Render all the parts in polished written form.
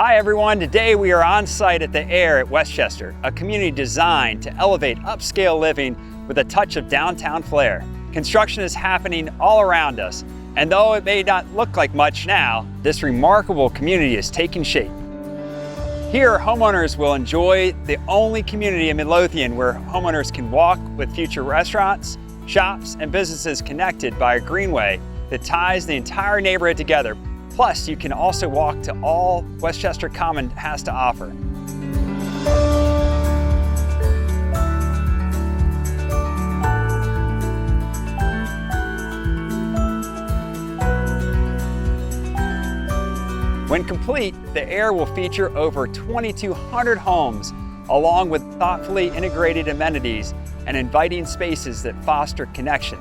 Hi everyone, today we are on site at the Aire at Westchester, a community designed to elevate upscale living with a touch of downtown flair. Construction is happening all around us, and though it may not look like much now, this remarkable community is taking shape. Here, homeowners will enjoy the only community in Midlothian where homeowners can walk with future restaurants, shops, and businesses connected by a greenway that ties the entire neighborhood together. Plus, you can also walk to all Westchester Commons has to offer. When complete, the Aire will feature over 2,200 homes, along with thoughtfully integrated amenities and inviting spaces that foster connection.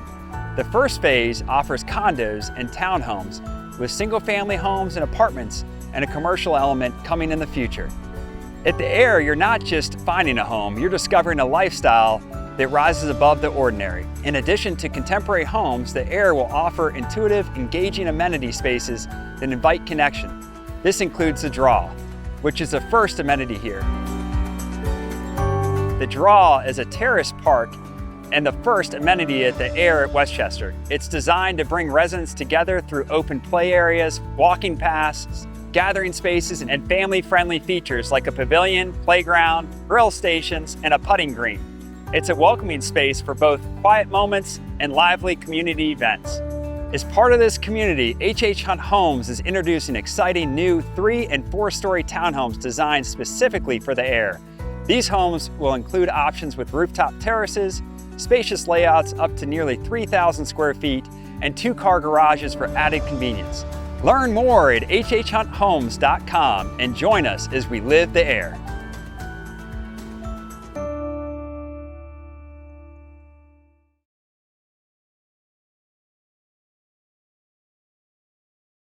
The first phase offers condos and townhomes, with single-family homes and apartments and a commercial element coming in the future. At the Aire, you're not just finding a home, you're discovering a lifestyle that rises above the ordinary. In addition to contemporary homes, the Aire will offer intuitive, engaging amenity spaces that invite connection. This includes the Draw, which is the first amenity here. The Draw is a terrace park and the first amenity at the Aire at Westchester. It's designed to bring residents together through open play areas, walking paths, gathering spaces, and family-friendly features like a pavilion, playground, grill stations, and a putting green. It's a welcoming space for both quiet moments and lively community events. As part of this community, HHHunt Homes is introducing exciting new 3- and 4-story townhomes designed specifically for the Aire. These homes will include options with rooftop terraces, spacious layouts up to nearly 3,000 square feet, and 2-car garages for added convenience. Learn more at HHHunthomes.com and join us as we live the Aire.